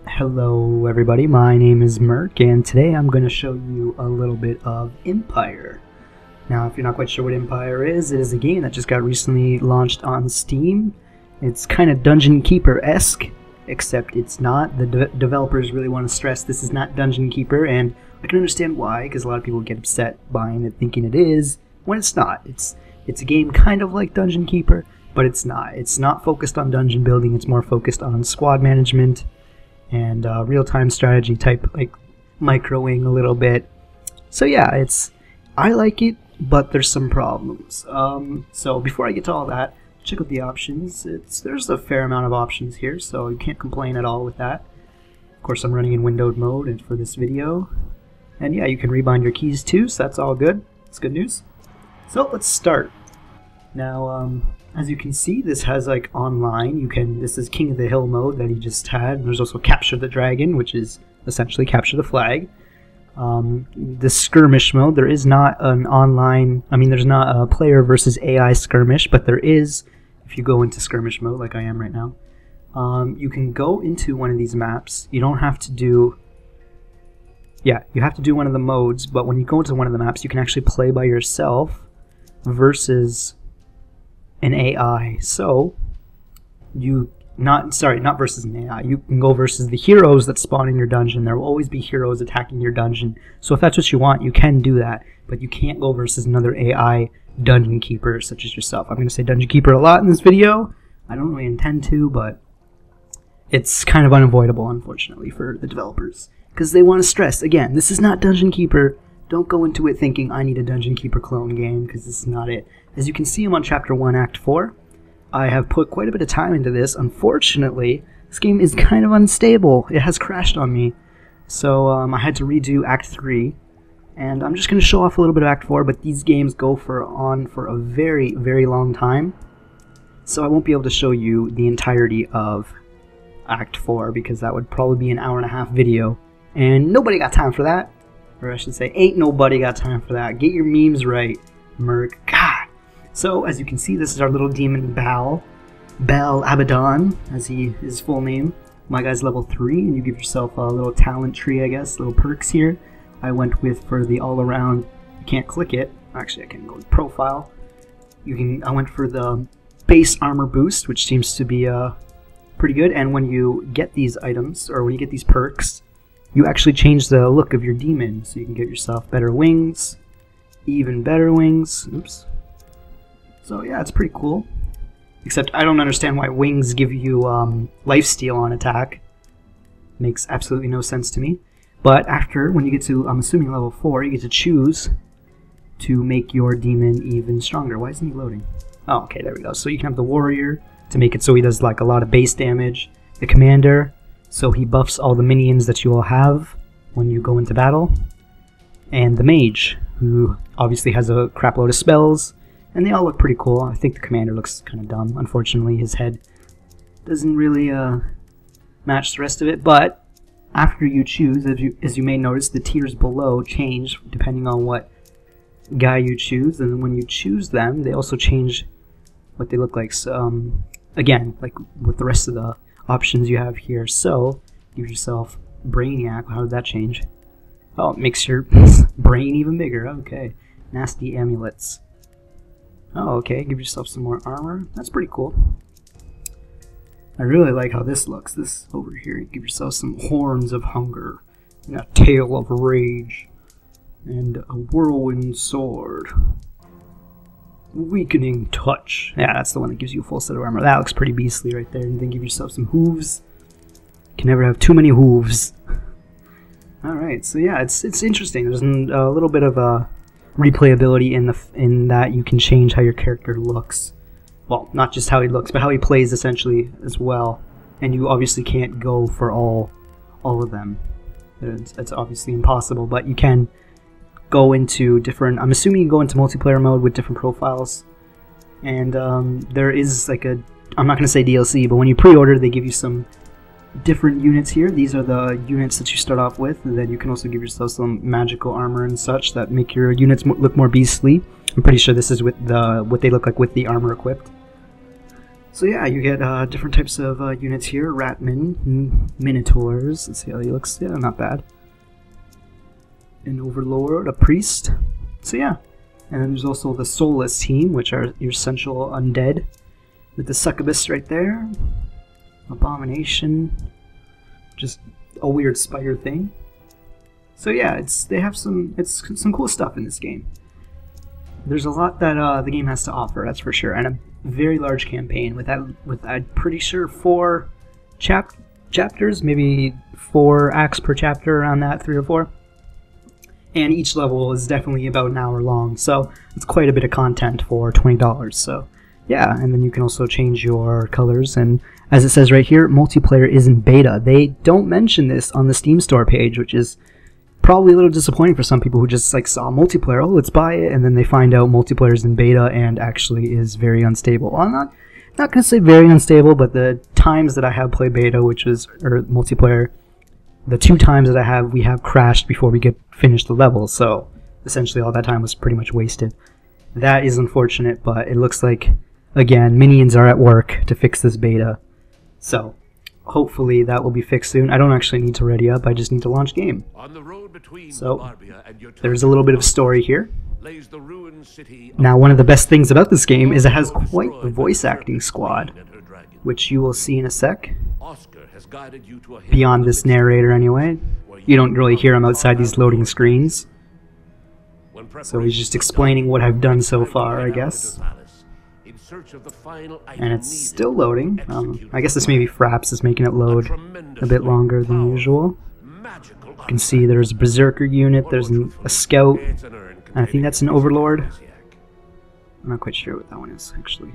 Hello everybody, my name is Merc, and today I'm going to show you a little bit of Empire. Now, if you're not quite sure what Empire is, it is a game that just got recently launched on Steam. It's kind of Dungeon Keeper-esque, except it's not. The developers really want to stress this is not Dungeon Keeper, and I can understand why, because a lot of people get upset buying it thinking it is, when it's not. It's a game kind of like Dungeon Keeper, but it's not. It's not focused on dungeon building, it's more focused on squad management and real-time strategy type, like microing a little bit. So yeah, I like it, but there's some problems. So before I get to all that, check out the options. There's a fair amount of options here, so you can't complain at all with that. Of course, I'm running in windowed mode for this video. And yeah, you can rebind your keys too, so that's all good. It's good news. So let's start. Now, as you can see, this has like online. This is King of the Hill mode that he just had. And there's also Capture the Dragon, which is essentially capture the flag. The skirmish mode, there is not an online, there's not a player versus AI skirmish, but there is, if you go into skirmish mode like I am right now, you can go into one of these maps. You don't have to do, you have to do one of the modes, but when you go into one of the maps, you can actually play by yourself versus an AI. So not versus an AI. You can go versus the heroes that spawn in your dungeon. There will always be heroes attacking your dungeon. So if that's what you want, you can do that, but you can't go versus another AI dungeon keeper such as yourself. I'm going to say dungeon keeper a lot in this video. I don't really intend to, but it's kind of unavoidable, unfortunately, for the developers, because they want to stress, again, this is not Dungeon Keeper. Don't go into it thinking I need a Dungeon Keeper clone game, because this is not it. As you can see, I'm on Chapter 1, Act 4. I have put quite a bit of time into this. Unfortunately, this game is kind of unstable. It has crashed on me. So I had to redo Act 3. And I'm just going to show off a little bit of Act 4, but these games go on for a very, very long time. So I won't be able to show you the entirety of Act 4, because that would probably be an hour-and-a-half video. And nobody got time for that. Or I should say, ain't nobody got time for that. Get your memes right, Merc. God. So, as you can see, this is our little demon Bal Abaddon, as his full name. My guy's level 3, and you give yourself a little talent tree, I guess, little perks here. I went with, for the all-around, you can't click it. Actually, I can go to profile. I went for the base armor boost, which seems to be pretty good. And when you get these items, or when you get these perks, you actually change the look of your demon, so you can get yourself better wings, even better wings. Oops. So yeah, it's pretty cool. Except I don't understand why wings give you lifesteal on attack. Makes absolutely no sense to me. But when you get to, I'm assuming level 4, you get to choose to make your demon even stronger. Why isn't he loading? Oh, okay, there we go. So you can have the warrior to make it so he does like a lot of base damage. The commander, so he buffs all the minions that you will have when you go into battle. And the mage, who obviously has a crap load of spells. And they all look pretty cool. I think the commander looks kind of dumb. Unfortunately, his head doesn't really match the rest of it. But after you choose, as you may notice, the tiers below change depending on what guy you choose. And then when you choose them, they also change what they look like. So, again, like with the rest of the options you have here. So, give yourself Brainiac. How did that change? Oh, it makes your brain even bigger. Okay. Nasty amulets. Oh, okay, give yourself some more armor. That's pretty cool. I really like how this looks. This over here, you give yourself some horns of hunger, and a tail of rage, and a whirlwind sword. Weakening touch. Yeah, that's the one that gives you a full set of armor. That looks pretty beastly right there. And then give yourself some hooves. You can never have too many hooves. Alright, so yeah, it's interesting. There's a little bit of a replayability in that you can change how your character looks. Well, not just how he looks, but how he plays essentially as well. And you obviously can't go for all of them. It's obviously impossible, but you can go into different, I'm assuming you go into multiplayer mode with different profiles. And there is like I'm not going to say DLC, but when you pre-order, they give you some different units here. These are the units that you start off with, and then you can also give yourself some magical armor and such that make your units look more beastly. I'm pretty sure this is with what they look like with the armor equipped. So yeah, you get different types of units here. Ratmen, Minotaurs. Let's see how he looks. Yeah, not bad. An Overlord, a Priest. So yeah. And then there's also the Soulless team, which are your essential undead. With the Succubus right there. Abomination. Just a weird spider thing. So yeah, they have some cool stuff in this game. There's a lot that the game has to offer, that's for sure, and a very large campaign with I'm pretty sure 4 chapters, maybe 4 acts per chapter, around that, 3 or 4. And each level is definitely about an hour long, so it's quite a bit of content for $20. So yeah, and then you can also change your colors, and as it says right here, multiplayer is in beta. They don't mention this on the Steam store page, which is probably a little disappointing for some people who just like saw multiplayer, oh, let's buy it, and then they find out multiplayer is in beta and actually is very unstable. Well, I'm not going to say very unstable, but the times that I have played beta, or multiplayer, the 2 times that we have crashed before we finished the level, so essentially all that time was pretty much wasted. That is unfortunate, but it looks like, again, Minions are at work to fix this beta, so hopefully that will be fixed soon. I don't actually need to ready up, I just need to launch game. So there's a little bit of story here. Now, one of the best things about this game is it has quite the voice acting squad, which you will see in a sec. Beyond this narrator anyway. You don't really hear him outside these loading screens. So he's just explaining what I've done so far, I guess. And it's still loading. I guess this maybe Fraps is making it load a bit longer than usual. You can see there's a Berserker unit, there's a Scout, and I think that's an Overlord. I'm not quite sure what that one is, actually.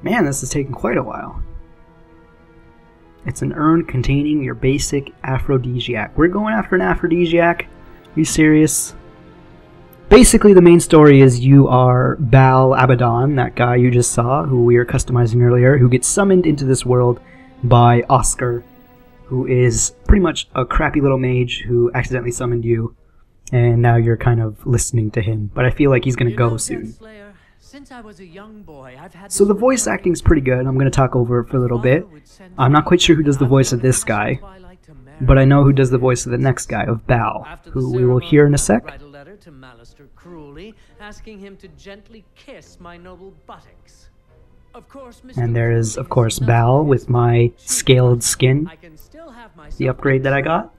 Man, this is taking quite a while. It's an urn containing your basic aphrodisiac. We're going after an aphrodisiac? Are you serious? Basically, the main story is you are Baal Abaddon, that guy you just saw, who we were customizing earlier, who gets summoned into this world by Oscar, who is pretty much a crappy little mage who accidentally summoned you, and now you're kind of listening to him. But I feel like he's going to go soon. So the voice acting's pretty good. I'm going to talk over it for a little bit. I'm not quite sure who does the voice of this guy, but I know who does the voice of the next guy, of Baal, who we will hear in a sec. And there is, of course, Baal with my scaled skin, the upgrade that I got.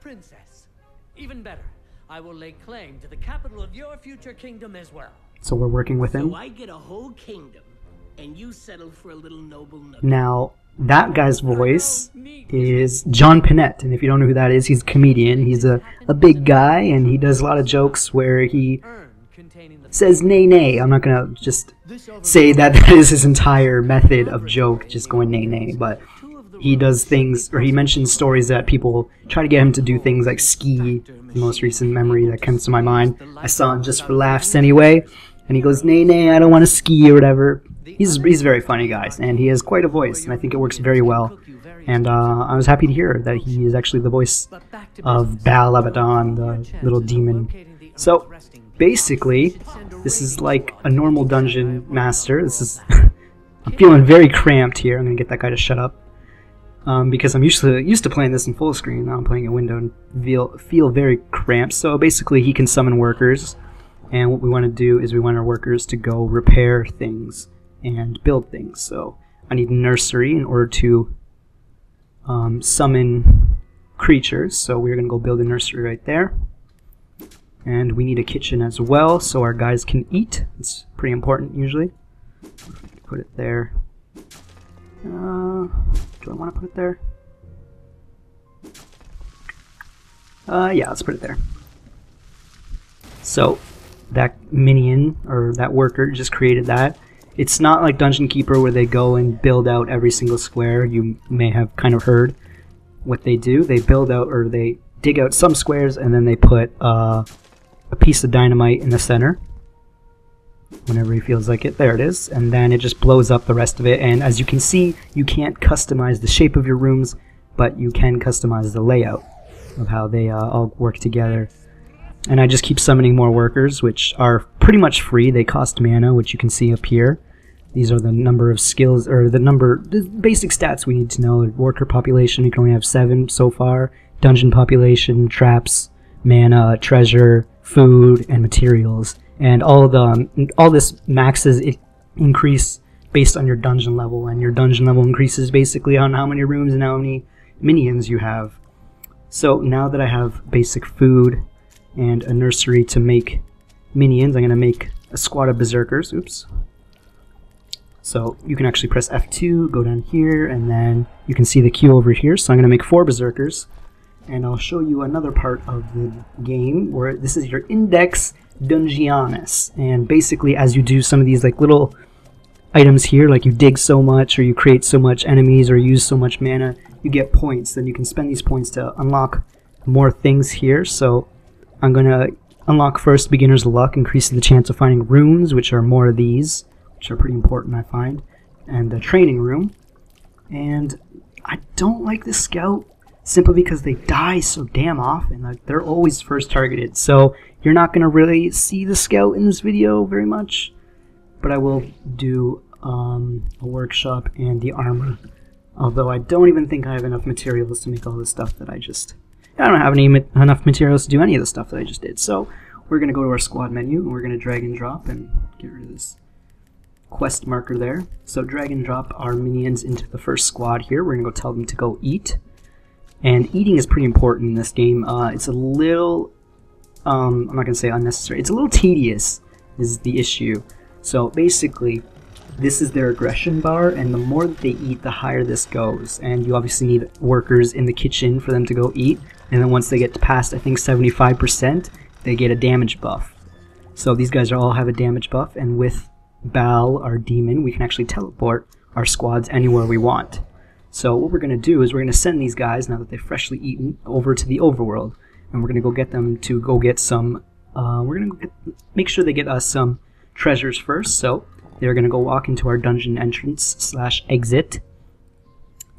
Even better, I will lay claim to the capital of your future kingdom as well. So we're working with him. So I get a whole kingdom, and you settle for a little noble nook. Now, that guy's voice is John Pinette, and if you don't know who that is, he's a comedian. He's a big guy, and he does a lot of jokes where he says nay nay. I'm not gonna just say that is his entire method of joke, just going nay nay, but he does things, or he mentions stories that people try to get him to do things like ski. The most recent memory that comes to my mind, I saw him just for laughs anyway, and he goes, nay nay, I don't want to ski or whatever. He's a very funny guy, and he has quite a voice, and I think it works very well. And I was happy to hear that he is actually the voice of Baal Abaddon, the little demon. So basically, this is like a normal dungeon master. This is I'm feeling very cramped here. I'm gonna get that guy to shut up. Because I'm used to playing this in full screen. Now I'm playing a window and feel very cramped. So basically, he can summon workers, and what we want to do is we want our workers to go repair things and build things. So I need a nursery in order to summon creatures. So we're gonna go build a nursery right there, and we need a kitchen as well, so our guys can eat. It's pretty important usually. Put it there. Do I want to put it there? Yeah, let's put it there. So, that minion, or that worker, just created that. It's not like Dungeon Keeper where they go and build out every single square. You may have kind of heard what they do. They build out, or they dig out some squares, and then they put a piece of dynamite in the center. Whenever he feels like it. There it is. And then it just blows up the rest of it. And as you can see, you can't customize the shape of your rooms, but you can customize the layout of how they all work together. And I just keep summoning more workers, which are pretty much free. They cost mana, which you can see up here. These are the number of skills, or the basic stats we need to know. Worker population, you can only have 7 so far. Dungeon population, traps, mana, treasure, food, and materials. And all this maxes increase based on your dungeon level, and your dungeon level increases basically on how many rooms and how many minions you have. So now that I have basic food and a nursery to make minions, I'm going to make a squad of berserkers. Oops. So you can actually press F2, go down here, and then you can see the queue over here. So I'm going to make 4 berserkers, and I'll show you another part of the game where this is your Index Dungeonis. And basically, as you do some of these like little items here, like you dig so much, or you create so much enemies, or use so much mana, you get points. Then you can spend these points to unlock more things here. So I'm going to unlock first Beginner's Luck, increasing the chance of finding runes, which are more of these, which are pretty important, I find, and the training room. And I don't like the scout simply because they die so damn often. Like, they're always first targeted, so you're not going to really see the scout in this video very much, but I will do a workshop and the armor, although I don't even think I have enough materials to make all the stuff that I don't have enough materials to do any of the stuff that I just did. So we're going to go to our squad menu, and we're going to drag and drop and get rid of this quest marker there. So drag and drop our minions into the first squad here. We're going to go tell them to go eat. And eating is pretty important in this game. It's a little, I'm not going to say unnecessary, it's a little tedious is the issue. So basically, this is their aggression bar, and the more that they eat, the higher this goes. And you obviously need workers in the kitchen for them to go eat. And then once they get past, I think, 75%, they get a damage buff. So these guys all have a damage buff, and with Bal, our demon, we can actually teleport our squads anywhere we want. So what we're going to do is we're going to send these guys, now that they've freshly eaten, over to the overworld, and we're going to go get them to go get some, we're going to make sure they get us some treasures first. So they're going to go walk into our dungeon entrance / exit,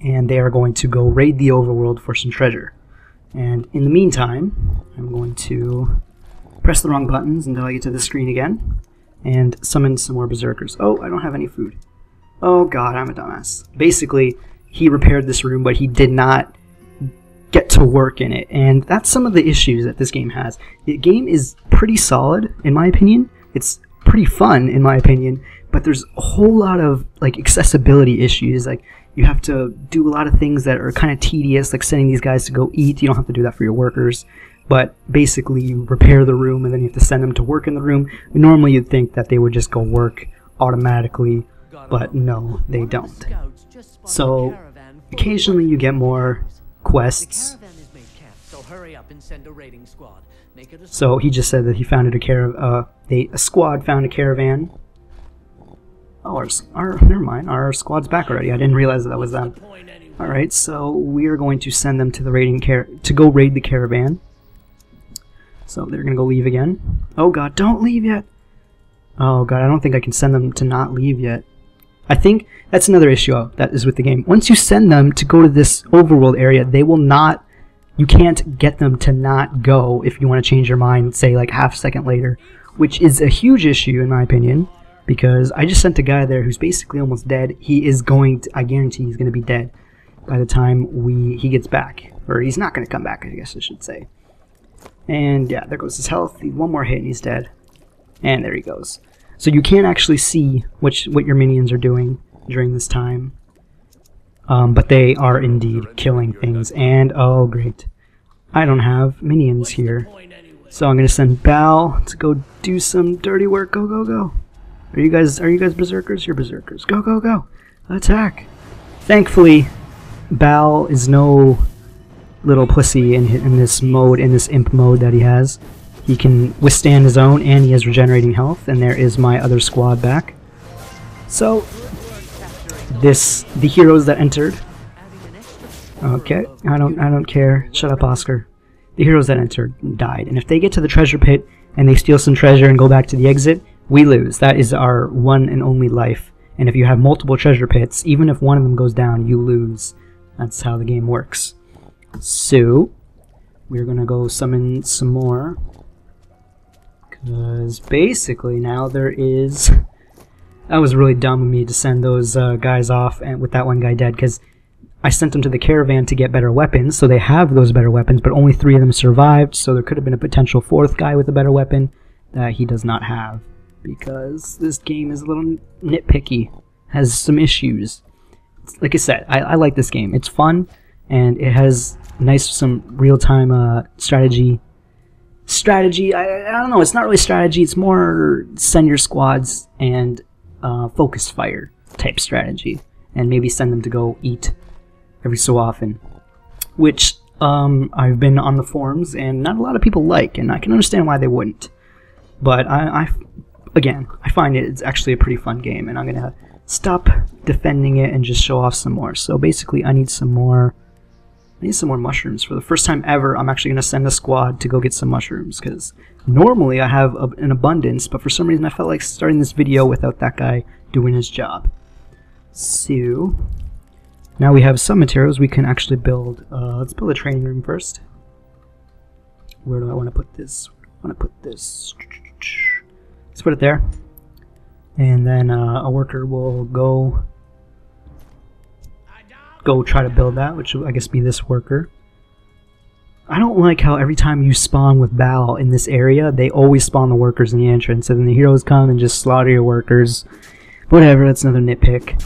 and they are going to go raid the overworld for some treasure. And in the meantime, I'm going to press the wrong buttons until I get to the screen again, and summon some more berserkers. Oh, I don't have any food. Oh god, I'm a dumbass. Basically, he repaired this room, but he did not get to work in it, and that's some of the issues that this game has. The game is pretty solid, in my opinion. It's pretty fun, in my opinion, but there's a whole lot of like accessibility issues. Like, you have to do a lot of things that are kind of tedious, like sending these guys to go eat. You don't have to do that for your workers. But basically, you repair the room, and then you have to send them to work in the room. Normally, you'd think that they would just go work automatically, but no, they don't. So, occasionally you get more quests. So he just said that he founded a squad found a caravan. Oh, never mind. Our squad's back already. I didn't realize that was them. All right, so we are going to send them to the to go raid the caravan. So they're going to go leave again. Oh god, don't leave yet! Oh god, I don't think I can send them to not leave yet. I think that's another issue that is with the game. Once you send them to go to this overworld area, they will not... You can't get them to not go if you want to change your mind, say like half a second later. Which is a huge issue in my opinion, because I just sent a guy there who's basically almost dead. He is going to... I guarantee he's going to be dead by the time he gets back. Or he's not going to come back, I guess I should say. And yeah, there goes his health. One more hit and he's dead. And there he goes. So you can't actually see what your minions are doing during this time. But they are indeed killing things. And oh great, I don't have minions here. So I'm going to send Bal to go do some dirty work. Go, go, go. Are you guys berserkers? You're berserkers. Go, go, go. Attack. Thankfully, Bal is no little pussy in this mode, in this imp mode that he has. He can withstand his own, and he has regenerating health, and there is my other squad back. So, the heroes that entered... Okay, I don't care. Shut up, Oscar. The heroes that entered died, and if they get to the treasure pit, and they steal some treasure and go back to the exit, we lose. That is our one and only life. And if you have multiple treasure pits, even if one of them goes down, you lose. That's how the game works. So, we're gonna go summon some more. Because basically now there is That was really dumb of me to send those guys off and with that one guy dead, because I sent them to the caravan to get better weapons, so they have those better weapons, but only 3 of them survived, so there could have been a potential 4th guy with a better weapon that he does not have, because this game is a little nitpicky, has some issues. Like I said, I like this game. It's fun, and it has some real-time strategy. I don't know, it's not really strategy, it's more send your squads and focus fire type strategy, and maybe send them to go eat every so often, which I've been on the forums and not a lot of people like, and I can understand why they wouldn't. But again, I find it's actually a pretty fun game, and I'm gonna stop defending it and just show off some more. So basically, I need some more mushrooms. For the first time ever, I'm actually gonna send a squad to go get some mushrooms, because normally I have an abundance, but for some reason I felt like starting this video without that guy doing his job. So now we have some materials we can actually build. Let's build a training room first. Where do I want to put this? I want to put this. Let's put it there. And then a worker will go try to build that, which will, I guess, be this worker. I don't like how every time you spawn with Bal in this area, they always spawn the workers in the entrance, and then the heroes come and just slaughter your workers. Whatever, that's another nitpick.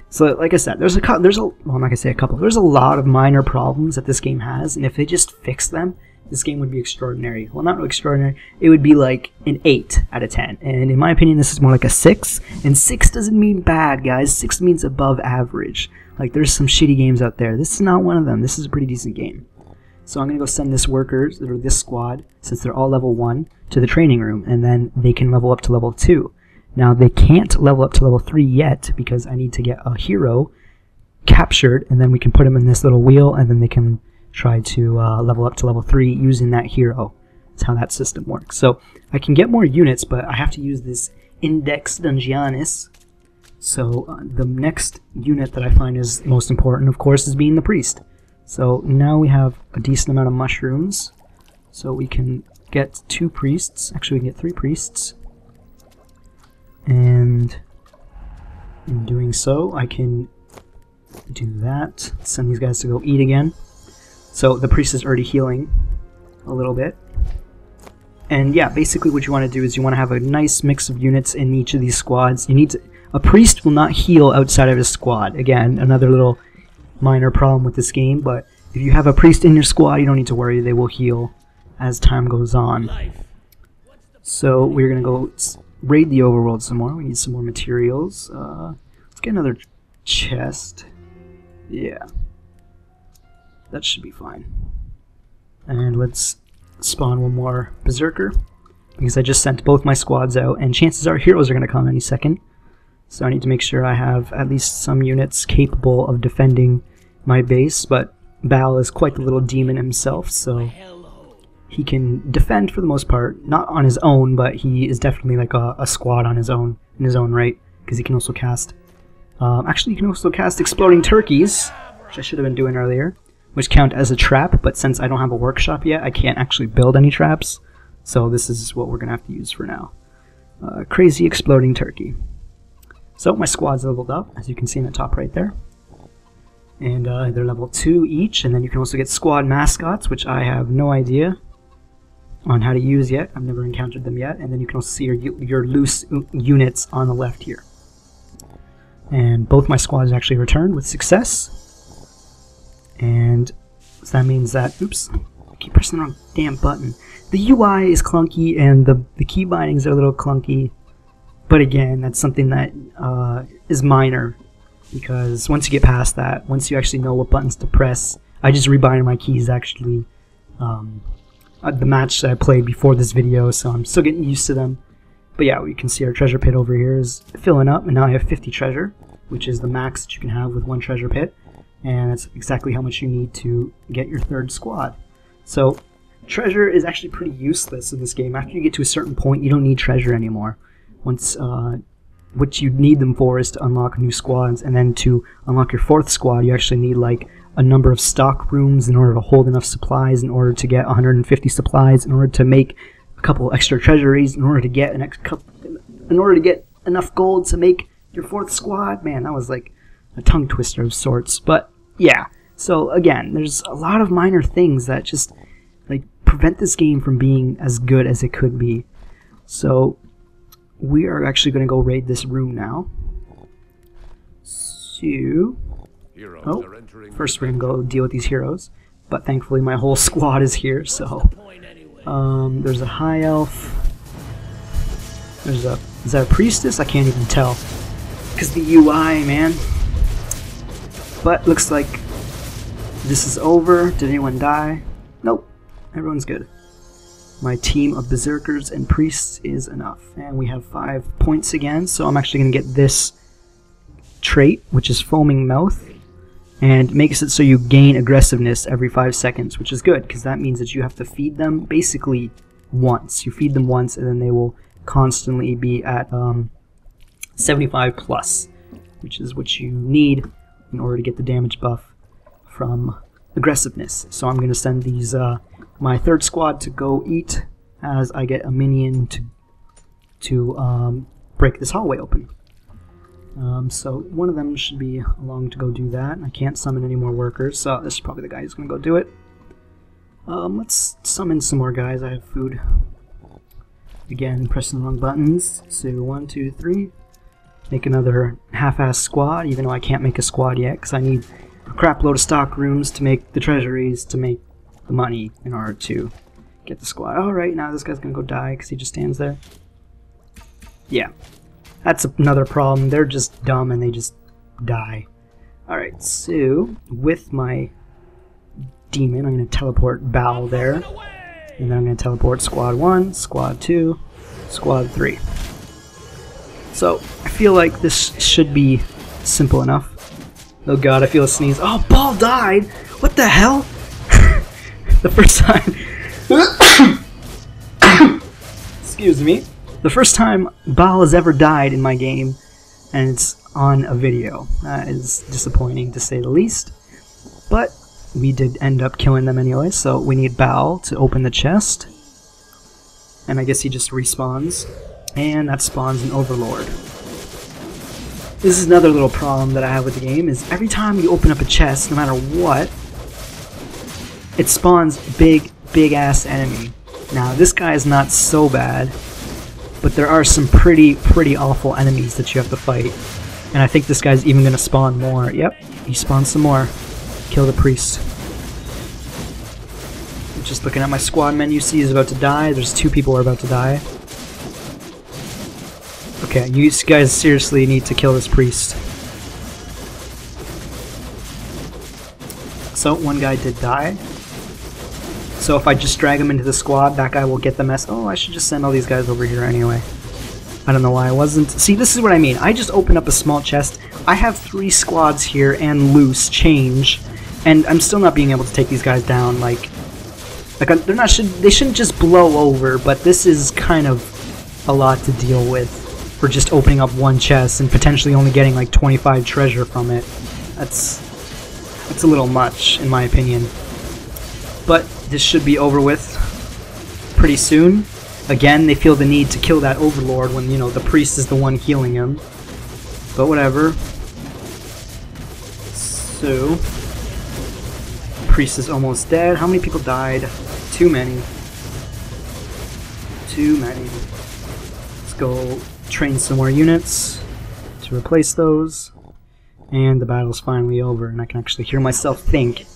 So, like I said, there's well, I'm not gonna say a couple. There's a lot of minor problems that this game has, and if they just fix them, this game would be extraordinary. Well, not extraordinary. It would be like an 8 out of 10, and in my opinion, this is more like a 6. And 6 doesn't mean bad, guys. 6 means above average. Like, there's some shitty games out there. This is not one of them. This is a pretty decent game. So I'm gonna go send this workers, or this squad, since they're all level 1, to the training room, and then they can level up to level 2. Now, they can't level up to level 3 yet, because I need to get a hero captured, and then we can put them in this little wheel, and then they can try to level up to level 3 using that hero. That's how that system works. So I can get more units, but I have to use this Index Dungianis. So the next unit that I find is most important, of course, is being the priest. So now we have a decent amount of mushrooms, so we can get 2 priests. Actually, we can get 3 priests. And in doing so, I can do that. Send these guys to go eat again. So the priest is already healing a little bit. And yeah, basically what you want to do is you want to have a nice mix of units in each of these squads. You need to, a priest will not heal outside of his squad. Again, another little minor problem with this game, but if you have a priest in your squad, you don't need to worry, they will heal as time goes on. So we're going to go raid the overworld some more. We need some more materials. Let's get another chest. Yeah. That should be fine. And let's spawn one more berserker, because I just sent both my squads out, and chances are heroes are going to come any second. So I need to make sure I have at least some units capable of defending my base, but Bal is quite the little demon himself, so he can defend for the most part, not on his own, but he is definitely like a squad on his own, in his own right, because he can also cast, actually he can also cast exploding turkeys, which I should have been doing earlier, which count as a trap, but since I don't have a workshop yet, I can't actually build any traps, so this is what we're going to have to use for now. Crazy exploding turkey. So my squad's leveled up, as you can see in the top right there. And they're level 2 each, and then you can also get squad mascots, which I have no idea on how to use yet. I've never encountered them yet. And then you can also see your loose units on the left here. And both my squads actually returned with success. And so that means that, oops, I keep pressing the wrong damn button. The UI is clunky, and the key bindings are a little clunky. But again, that's something that is minor, because once you get past that, once you actually know what buttons to press, I just rebinded my keys actually the match that I played before this video, so I'm still getting used to them. But yeah, we can see our treasure pit over here is filling up, and now I have 50 treasure, which is the max that you can have with one treasure pit, and that's exactly how much you need to get your 3rd squad. So treasure is actually pretty useless in this game. After you get to a certain point, you don't need treasure anymore. Once what you need them for is to unlock new squads, and then to unlock your 4th squad, you actually need like a number of stock rooms in order to hold enough supplies, in order to get 150 supplies, in order to make a couple extra treasuries, in order to get an enough gold to make your 4th squad. Man, that was like a tongue twister of sorts. But yeah, so again, there's a lot of minor things that just like prevent this game from being as good as it could be. So we are actually going to go raid this room now. So, first we're going to go deal with these heroes. But thankfully my whole squad is here, so there's a high elf. Is that a priestess? I can't even tell. Because the UI, man. But looks like this is over. Did anyone die? Nope. Everyone's good. My team of berserkers and priests is enough. And we have 5 points again, so I'm actually going to get this trait, which is Foaming Mouth. And makes it so you gain aggressiveness every 5 seconds, which is good, because that means that you have to feed them basically once. You feed them once, and then they will constantly be at 75 plus, which is what you need in order to get the damage buff from aggressiveness. So I'm going to send these my 3rd squad to go eat as I get a minion to break this hallway open. So one of them should be along to go do that. I can't summon any more workers, so this is probably the guy who's going to go do it. Let's summon some more guys. I have food. Again, pressing the wrong buttons. So 1, 2, 3. Make another half-ass squad, even though I can't make a squad yet, because I need a crap load of stock rooms to make the treasuries, to make the money in order to get the squad. Alright, now this guy's going to go die because he just stands there. Yeah. That's another problem. They're just dumb and they just die. Alright, so with my demon, I'm going to teleport Bao there. And then I'm going to teleport Squad 1, Squad 2, Squad 3. So, I feel like this should be simple enough. Oh god, I feel a sneeze. Oh, Ball died! What the hell? The first time... Excuse me. The first time Baal has ever died in my game, and it's on a video. That is disappointing to say the least. But we did end up killing them anyway, so we need Baal to open the chest. And I guess he just respawns. And that spawns an Overlord. This is another little problem that I have with the game, is every time you open up a chest, no matter what, it spawns big ass enemy. Now this guy is not so bad, but there are some pretty awful enemies that you have to fight. And I think this guy's even going to spawn more. Yep, he spawns some more. Kill the priest. Just looking at my squad menu, see he's about to die. There's 2 people who are about to die. Okay, you guys seriously need to kill this priest. So, one guy did die. So if I just drag him into the squad, that guy will get the mess. Oh, I should just send all these guys over here anyway. I don't know why I wasn't. See, this is what I mean. I just opened up a small chest. I have 3 squads here and loose change, and I'm still not being able to take these guys down. Like they're not. They shouldn't just blow over. But this is kind of a lot to deal with for just opening up one chest and potentially only getting like 25 treasure from it. That's a little much, in my opinion. But this should be over with pretty soon. Again, they feel the need to kill that Overlord when, you know, the priest is the one healing him. But whatever. So, priest is almost dead. How many people died? Too many. Too many. Let's go train some more units to replace those. And the battle's finally over, and I can actually hear myself think.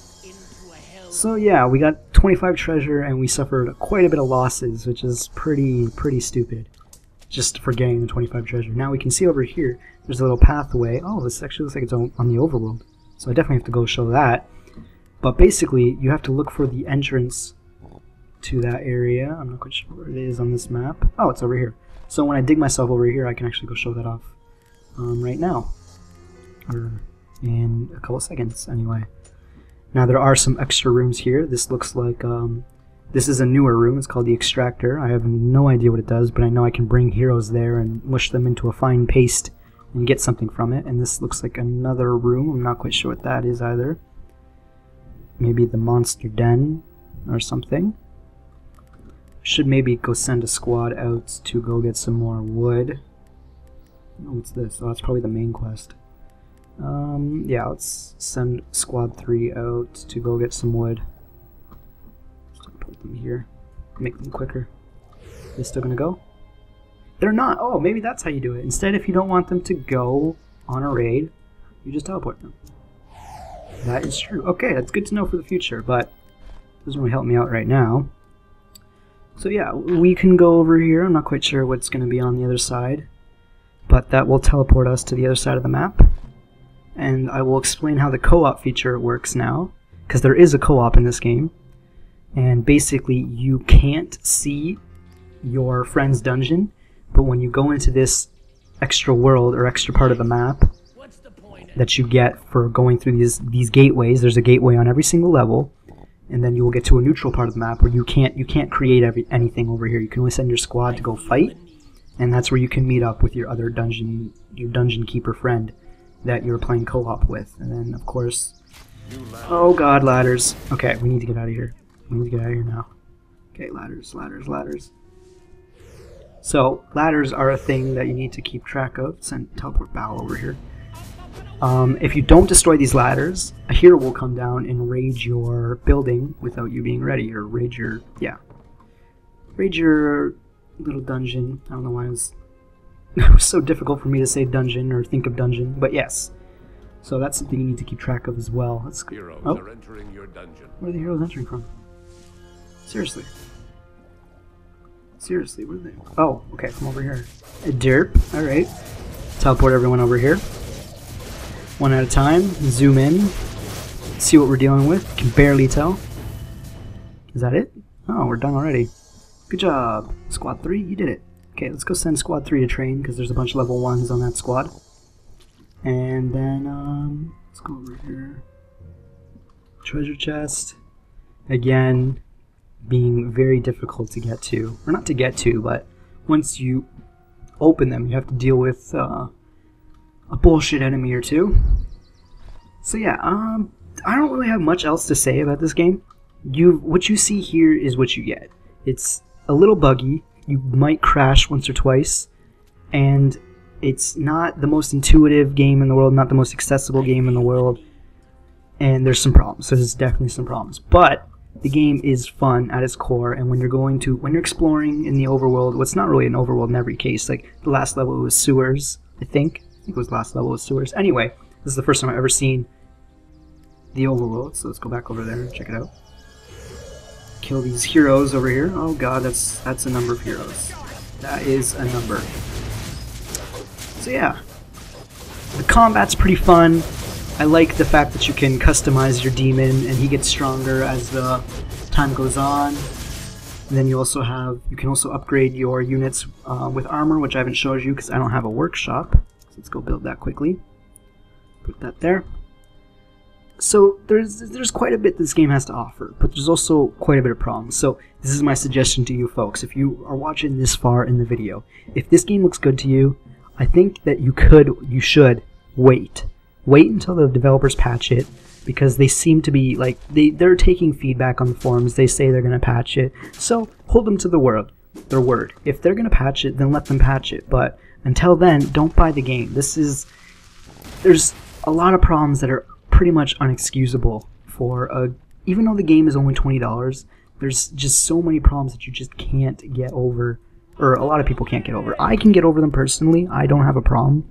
So yeah, we got 25 treasure, and we suffered quite a bit of losses, which is pretty stupid, just for getting the 25 treasure. Now we can see over here, there's a little pathway. Oh, this actually looks like it's on the overworld, so I definitely have to go show that. But basically, you have to look for the entrance to that area. I'm not quite sure where it is on this map. Oh, it's over here. So when I dig myself over here, I can actually go show that off right now, or in a couple seconds anyway. Now there are some extra rooms here. This looks like, this is a newer room. It's called the Extractor. I have no idea what it does, but I know I can bring heroes there and mush them into a fine paste and get something from it. And this looks like another room. I'm not quite sure what that is either. Maybe the Monster Den or something. Should maybe go send a squad out to go get some more wood. Oh, what's this? Oh, that's probably the main quest. Yeah, let's send Squad 3 out to go get some wood. Let's put them here. Make them quicker. They still gonna go? They're not! Oh, maybe that's how you do it. Instead, if you don't want them to go on a raid, you just teleport them. That is true. Okay, that's good to know for the future, but it doesn't really help me out right now. So yeah, we can go over here. I'm not quite sure what's going to be on the other side, but that will teleport us to the other side of the map. And I will explain how the co-op feature works now, because there is a co-op in this game. And basically, you can't see your friend's dungeon, but when you go into this extra world or extra part of the map that you get for going through these gateways, there's a gateway on every single level, and then you will get to a neutral part of the map where you can't create anything over here. You can only send your squad to go fight, and that's where you can meet up with your other dungeon keeper friend that you're playing co-op with. And then of course, oh god, ladders. Okay, we need to get out of here. We need to get out of here now. Okay, ladders, ladders, ladders. So ladders are a thing that you need to keep track of. Send teleport Bow over here. If you don't destroy these ladders, a hero will come down and raid your building without you being ready, or raid your little dungeon. I don't know why it was so difficult for me to say dungeon or think of dungeon, but yes. So that's something you need to keep track of as well. Let's go. Heroes Oh, are entering your dungeon. where are the heroes entering from? Seriously. Seriously, where are they? Oh, okay, from over here. A derp. Alright. Teleport everyone over here. One at a time. Zoom in. See what we're dealing with. Can barely tell. Is that it? Oh, we're done already. Good job. Squad 3, you did it. Okay, let's go send Squad 3 to train, because there's a bunch of level 1s on that squad. And then, let's go over here. Treasure chest. Again, being very difficult to get to. Or not to get to, but once you open them, you have to deal with a bullshit enemy or two. So yeah, I don't really have much else to say about this game. What you see here is what you get. It's a little buggy. You might crash once or twice, and it's not the most intuitive game in the world, not the most accessible game in the world, and there's some problems. There's definitely some problems, but the game is fun at its core. And when you're exploring in the overworld, well, it's not really an overworld in every case. Like the last level was sewers, I think it was the last level was sewers. Anyway, this is the first time I've ever seen the overworld, so let's go back over there and check it out. Kill these heroes over here. Oh god, that's a number of heroes. That is a number. So yeah, the combat's pretty fun. I like the fact that you can customize your demon and he gets stronger as the time goes on. And then you can also upgrade your units with armor, which I haven't showed you because I don't have a workshop. So let's go build that quickly. Put that there. So there's quite a bit this game has to offer, but there's also quite a bit of problems. So this is my suggestion to you folks. If you are watching this far in the video, if this game looks good to you, I think that you should wait. Wait until the developers patch it, because they seem to be like they're taking feedback on the forums. They say they're going to patch it, so hold them to their word. If they're going to patch it, then let them patch it. But until then, don't buy the game. There's a lot of problems that are pretty much unexcusable for even though the game is only $20. There's just so many problems that you just can't get over, or a lot of people can't get over. I can get over them personally. I don't have a problem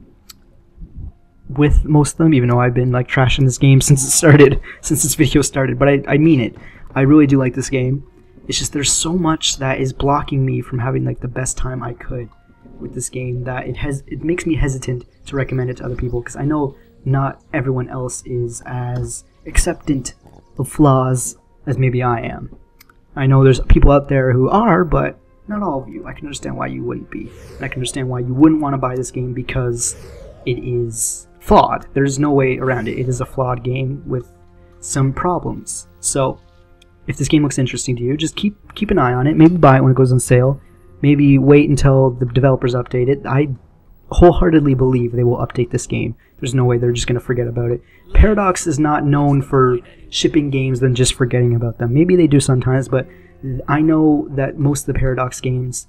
with most of them, even though I've been like trashing this game since this video started, but I mean it. I really do like this game. It's just there's so much that is blocking me from having like the best time I could with this game that it makes me hesitant to recommend it to other people, because I know not everyone else is as acceptant of flaws as maybe I am. I know there's people out there who are, but not all of you. I can understand why you wouldn't be. And I can understand why you wouldn't want to buy this game, because it is flawed. There's no way around it. It is a flawed game with some problems. So if this game looks interesting to you, just keep an eye on it. Maybe buy it when it goes on sale. Maybe wait until the developers update it. I wholeheartedly believe they will update this game. There's no way they're just going to forget about it. Paradox is not known for shipping games then just forgetting about them. Maybe they do sometimes, but I know that most of the Paradox games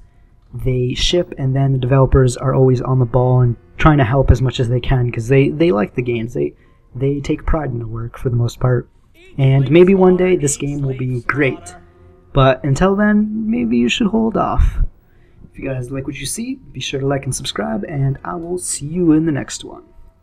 they ship, and then the developers are always on the ball and trying to help as much as they can because they like the games. They take pride in the work for the most part. And maybe one day this game will be great. But until then, maybe you should hold off. If you guys like what you see, be sure to like and subscribe, and I will see you in the next one.